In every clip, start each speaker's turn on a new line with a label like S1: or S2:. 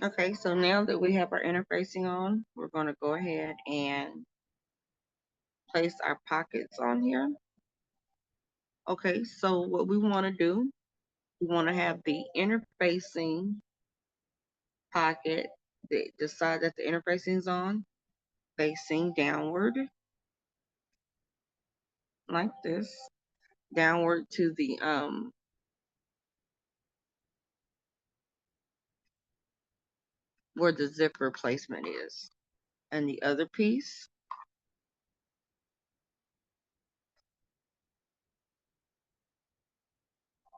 S1: Okay, so now that we have our interfacing on, we're going to go ahead and place our pockets on here. Okay, so what we want to do, we want to have the interfacing pocket, the side that the interfacing is on, facing downward, like this, downward to the where the zipper placement is. And the other piece,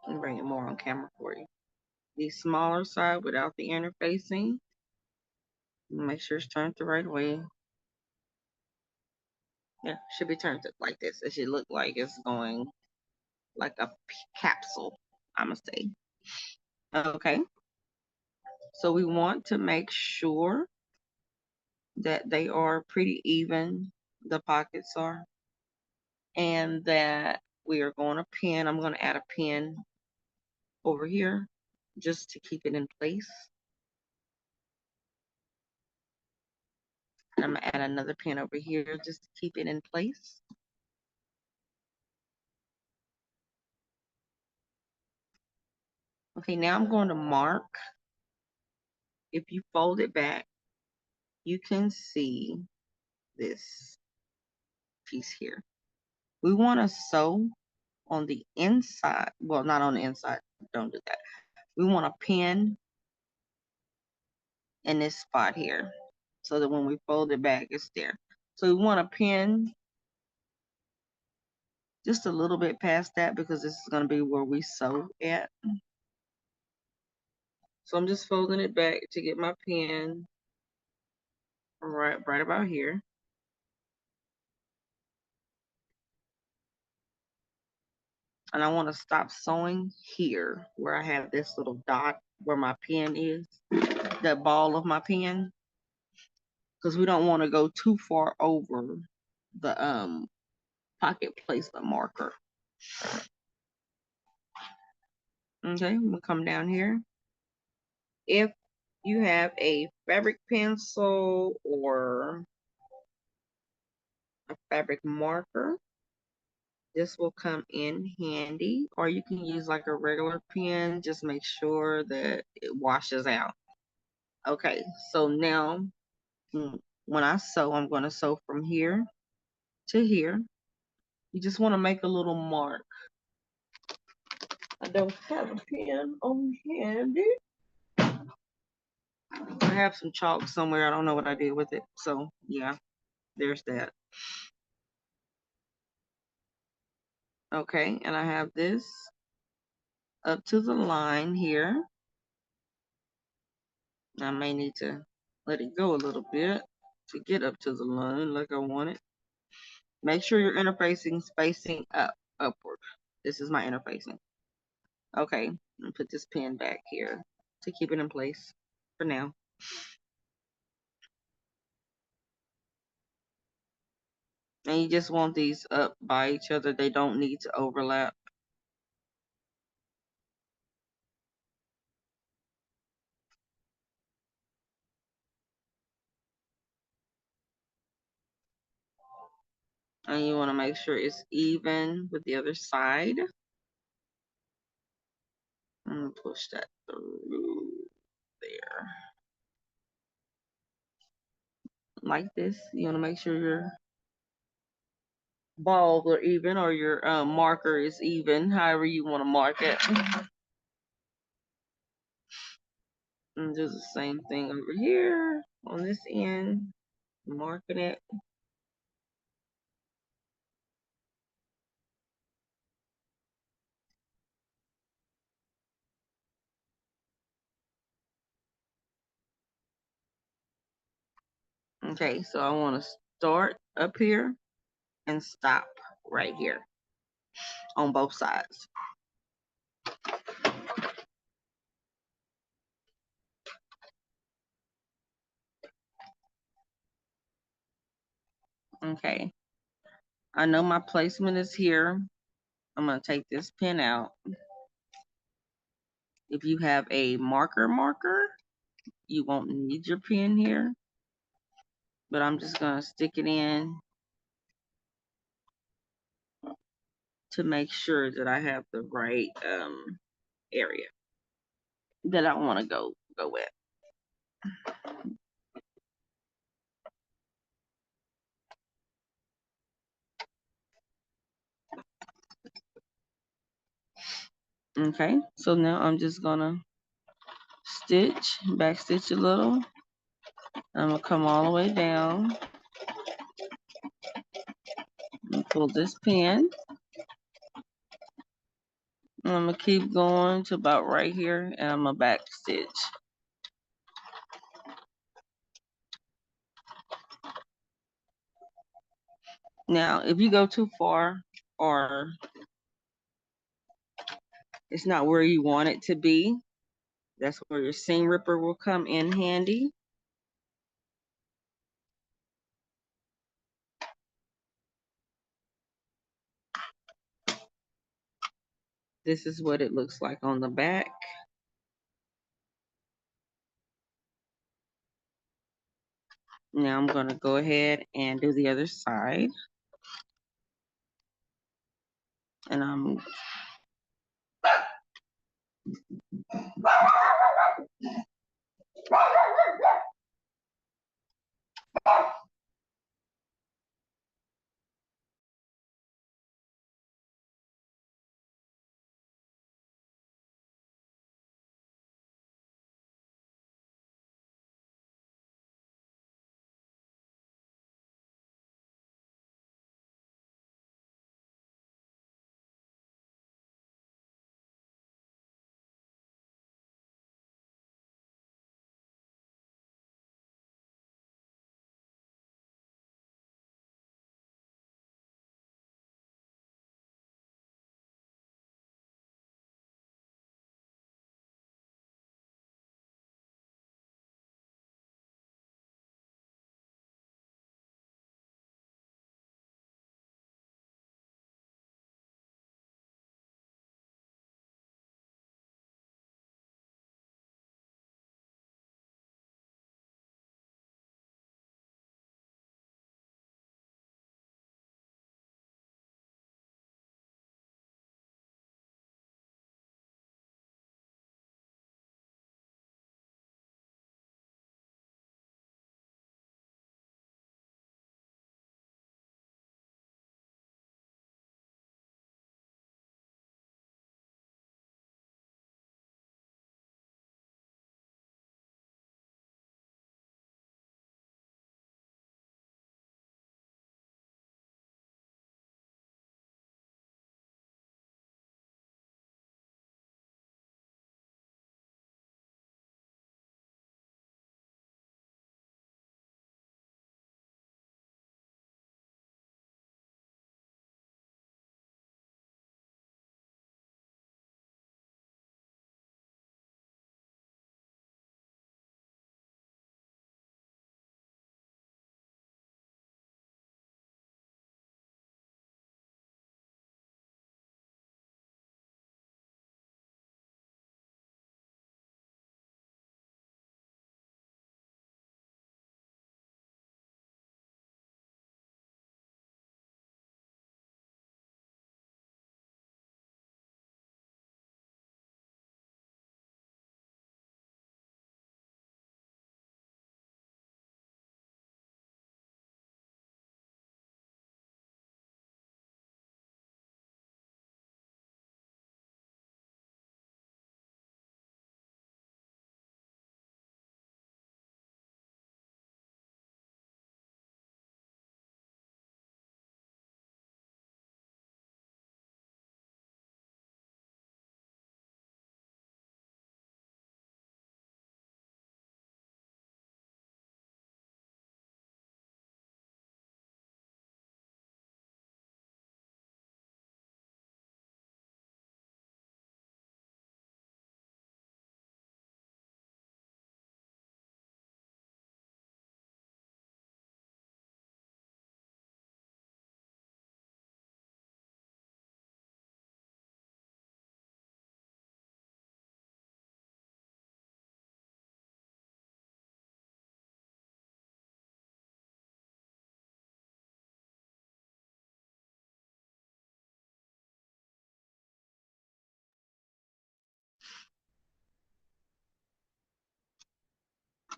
S1: let me bring it more on camera for you. The smaller side without the interfacing, make sure it's turned the right way. Yeah, should be turned like this. It should look like it's going like a capsule, I'm gonna say. Okay, so we want to make sure that they are pretty even, the pockets are, and that we are going to pin. I'm going to add a pin over here just to keep it in place. And I'm going to add another pin over here just to keep it in place. Okay, now I'm going to mark. If you fold it back, you can see this piece here. We want to sew on the inside. Well, not on the inside. Don't do that. We want to pin in this spot here so that when we fold it back, it's there. So we want to pin just a little bit past that because this is going to be where we sew at. So I'm just folding it back to get my pin right about here. And I want to stop sewing here where I have this little dot where my pin is, that ball of my pin, because we don't want to go too far over the pocket placement marker. Okay, we'll come down here. If you have a fabric pencil or a fabric marker, this will come in handy, or you can use like a regular pen. Just make sure that it washes out. Okay, so now when I sew, I'm going to sew from here to here. You just want to make a little mark. I don't have a pen on handy. I have some chalk somewhere. I don't know what I did with it. So yeah, there's that. Okay, and I have this up to the line here. I may need to let it go a little bit to get up to the line like I want it. Make sure your interfacing is facing upward. This is my interfacing. Okay, and put this pin back here to keep it in place for now. And you just want these up by each other. They don't need to overlap. And you want to make sure it's even with the other side. I'm going to push that through there. Like this. You want to make sure your balls are even, or your marker is even, however you want to mark it. And do the same thing over here on this end, marking it. Okay, so I want to start up here and stop right here on both sides. Okay, I know my placement is here. I'm going to take this pin out. If you have a marker, You won't need your pen here, but I'm just going to stick it in to make sure that I have the right area that I want to go with. Okay, so now I'm just gonna back stitch a little. I'm gonna come all the way down and pull this pin. And I'm gonna keep going to about right here, and I'm gonna back stitch. Now, if you go too far or it's not where you want it to be, that's where your seam ripper will come in handy. This is what it looks like on the back. Now I'm going to go ahead and do the other side. And I'm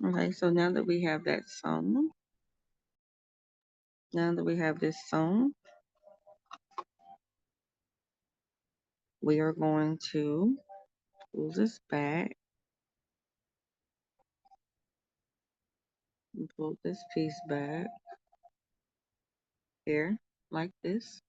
S1: Okay, so now that we have that sewn, now that we have this sewn, we are going to pull this back and pull this piece back here like this.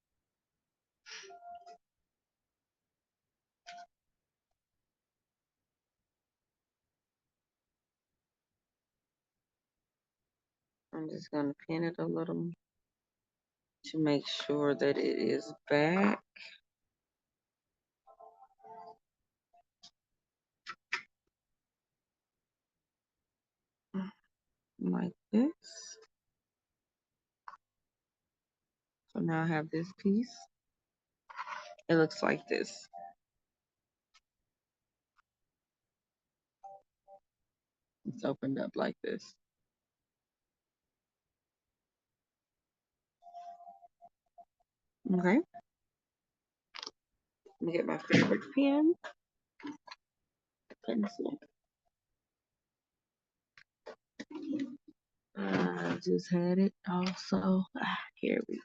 S1: I'm just going to pin it a little to make sure that it is back. Like this. So now I have this piece. It looks like this. It's opened up like this. Okay. Let me get my favorite pen. Pencil. I just had it also. Here we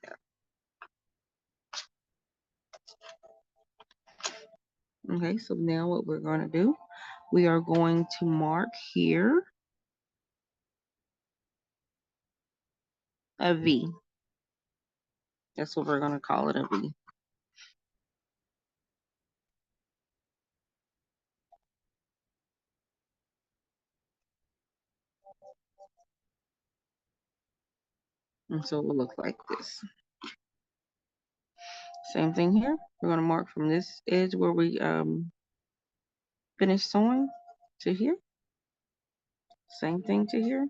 S1: go. Okay, so now what we're going to do, we are going to mark here a V. That's what we're going to call it, a V. And so it will look like this. Same thing here. We're going to mark from this edge where we finished sewing to here. Same thing to here.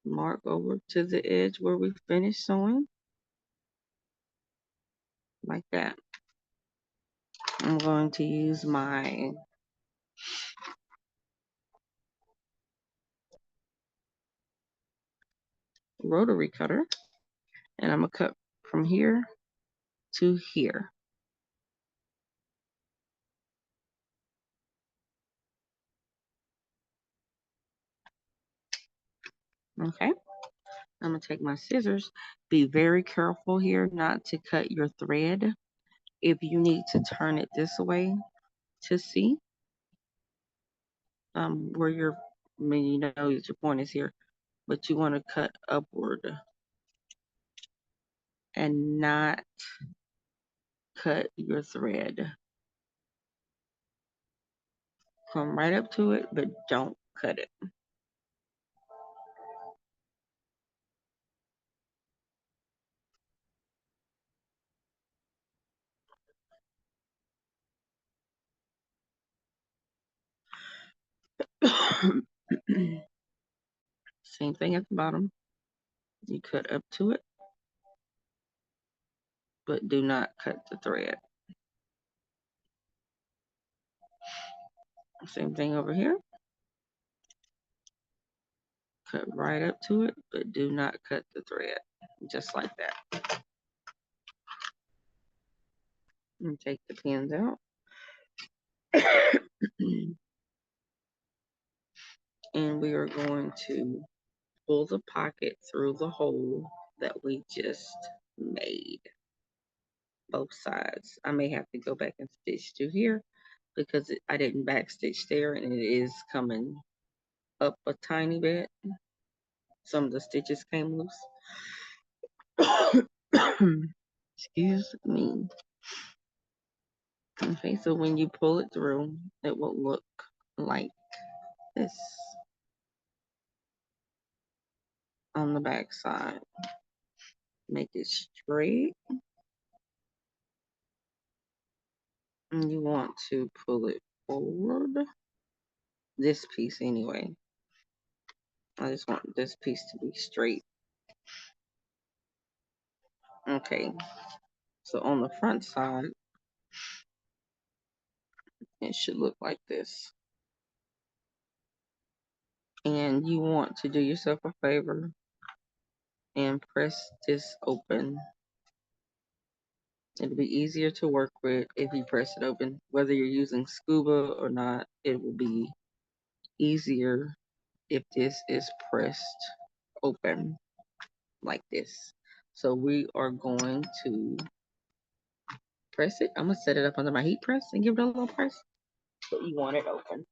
S1: Mark over to the edge where we finished sewing. Like that. I'm going to use my rotary cutter and I'm going to cut from here to here. Okay. I'm going to take my scissors. Be very careful here not to cut your thread. If you need to turn it this way to see where your, I mean, you know that your point is here, but you want to cut upward and not cut your thread. Come right up to it, but don't cut it. Same thing at the bottom. You cut up to it, but do not cut the thread. Same thing over here. Cut right up to it, but do not cut the thread. Just like that. And take the pins out. And we are going to pull the pocket through the hole that we just made. Both sides. I may have to go back and stitch through here because I didn't back stitch there and it is coming up a tiny bit. Some of the stitches came loose. Excuse me. Okay, so when you pull it through, it will look like this on the back side. Make it straight. And you want to pull it forward. This piece anyway. I just want this piece to be straight. Okay, so on the front side, it should look like this. And you want to do yourself a favor and press this open. It'll be easier to work with if you press it open. Whether you're using scuba or not, it will be easier if this is pressed open like this. So we are going to press it. I'm gonna set it up under my heat press and give it a little press. But you want it open.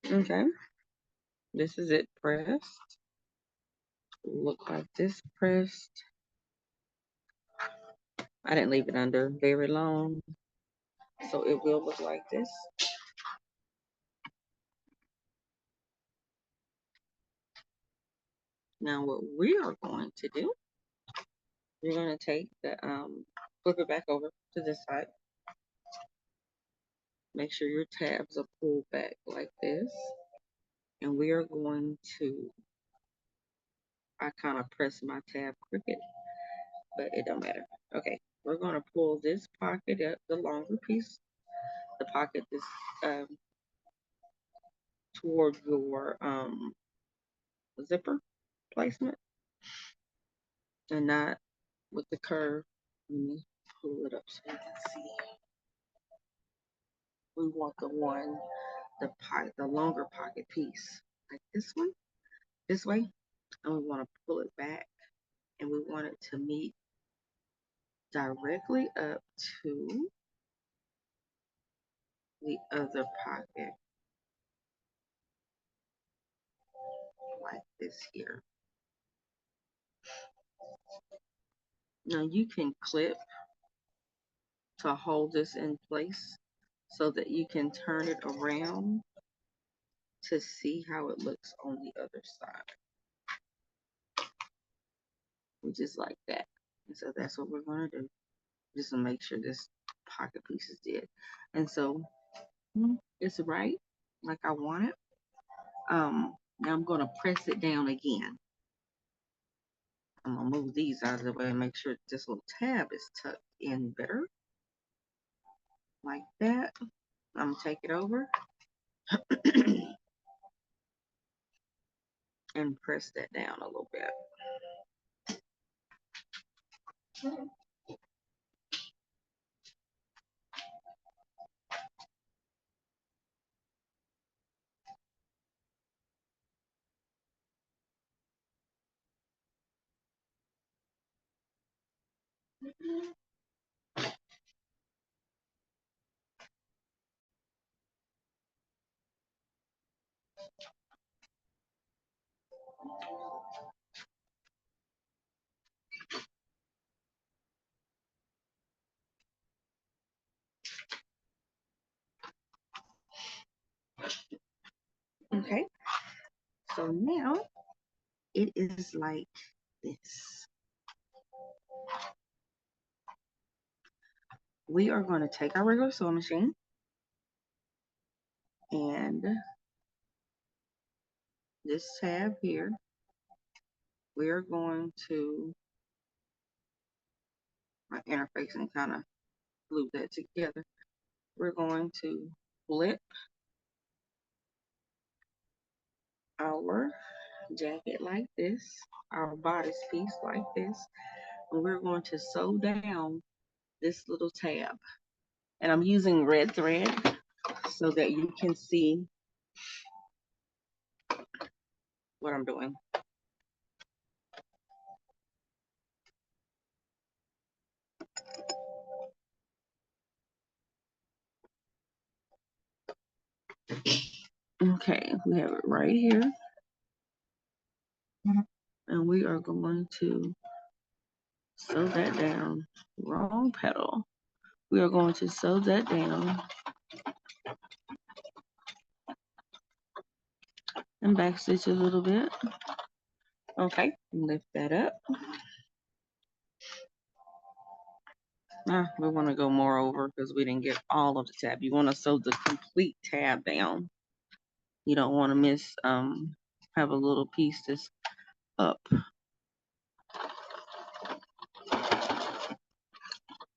S1: Okay, this is it pressed. Look like this pressed. I didn't leave it under very long, so it will look like this. Now what we are going to do, we're going to take the flip it back over to this side. Make sure your tabs are pulled back like this. And we are going to, I kind of press my tab crooked, but it don't matter. Okay, we're going to pull this pocket up, the longer piece, the pocket is toward your zipper placement, and not with the curve. Let me pull it up so you can see. We want the one, the longer pocket piece, like this one, this way, and we want to pull it back, and we want it to meet directly up to the other pocket, like this here. Now you can clip to hold this in place so that you can turn it around to see how it looks on the other side, just like that. And so that's what we're going to do, just to make sure this pocket piece is dead. And so it's right like I want it. Now I'm going to press it down again. I'm going to move these out of the way and make sure this little tab is tucked in better. Like that. I'm going to take it over and press that down a little bit. Okay, so now it is like this. We are going to take our regular sewing machine and this tab here, we are going to interface and kind of glue that together. We're going to flip our jacket like this, our bodice piece like this, and we're going to sew down this little tab. And I'm using red thread so that you can see what I'm doing. Okay, we have it right here. And we are going to sew that down. Wrong pedal. We are going to sew that down. and back stitch a little bit. Okay, lift that up. Now we want to go more over because we didn't get all of the tab. You want to sew the complete tab down. You don't want to miss have a little piece that's up.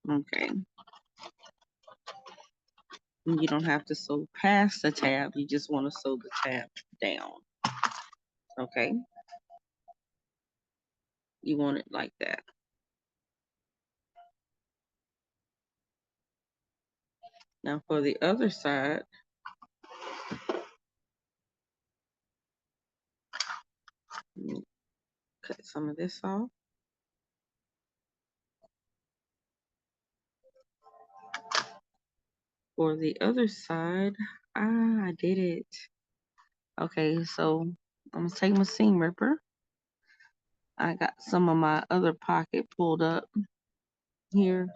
S1: Okay. And you don't have to sew past the tab. You just want to sew the tab down. Okay. You want it like that. Now for the other side, cut some of this off. For the other side, I did it. Okay, so I'm gonna take my seam ripper. I got some of my other pocket pulled up here,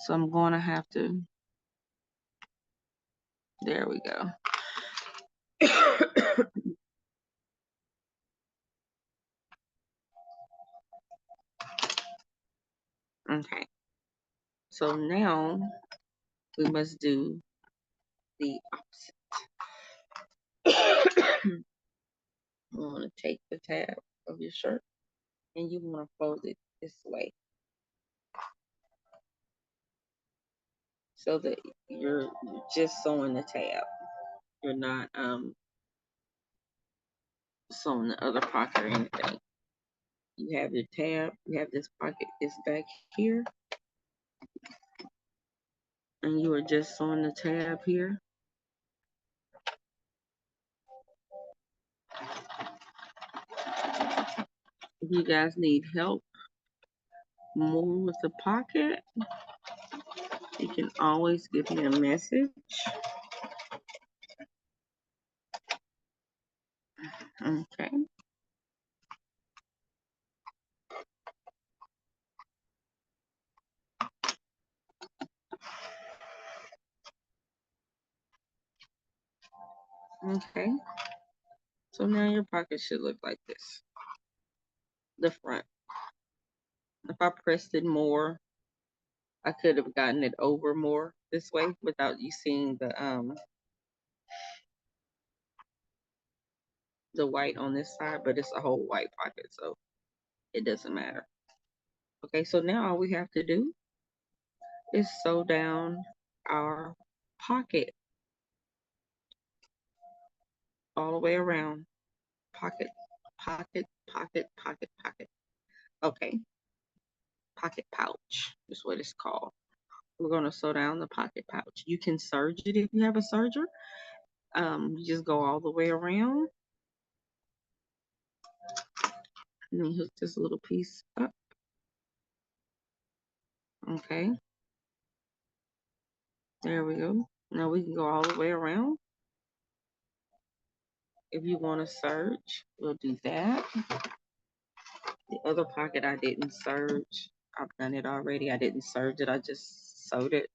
S1: so I'm gonna have to, there we go. Okay, so now we must do the opposite. You want to take the tab of your shirt and you want to fold it this way so that you're just sewing the tab. You're not sewing the other pocket or anything. You have your tab, you have this pocket is back here, and you are just sewing the tab here. If you guys need help more with the pocket, you can always give me a message. Okay. Okay. So now your pocket should look like this. The front. If I pressed it more, I could have gotten it over more this way without you seeing the white on this side, but it's a whole white pocket, so it doesn't matter. Okay, so now all we have to do is sew down our pocket all the way around. Pocket, pocket, pocket, pocket, pocket. Okay, pocket pouch is what it's called. We're going to sew down the pocket pouch. You can serge it if you have a serger. You just go all the way around and then hook this little piece up. Okay, there we go. Now we can go all the way around. If you want to serge, we'll do that. The other pocket I didn't serge. I've done it already. I didn't serge it. I just sewed it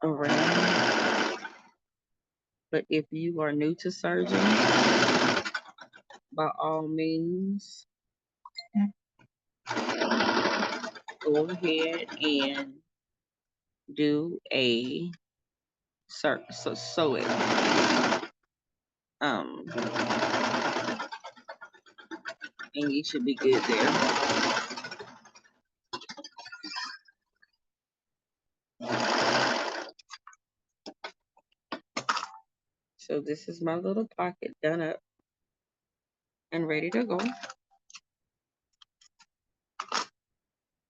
S1: around. But if you are new to serging, by all means, go ahead and do a sew it. And you should be good there. So this is my little pocket done up and ready to go.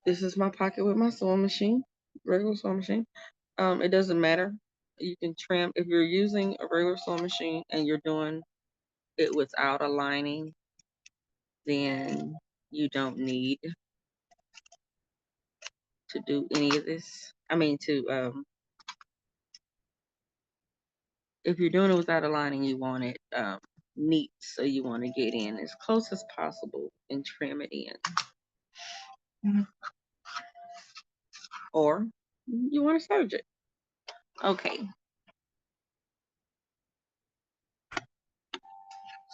S1: This is my pocket with my sewing machine, regular sewing machine. It doesn't matter. You can trim if you're using a regular sewing machine and you're doing it without a lining, then you don't need to do any of this. I mean if you're doing it without a lining, you want it neat, so you want to get in as close as possible and trim it in. Or you want to serge it. Okay.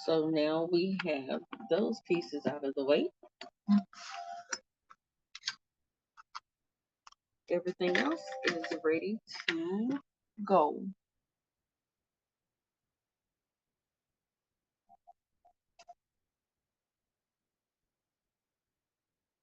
S1: So now we have those pieces out of the way. Everything else is ready to go.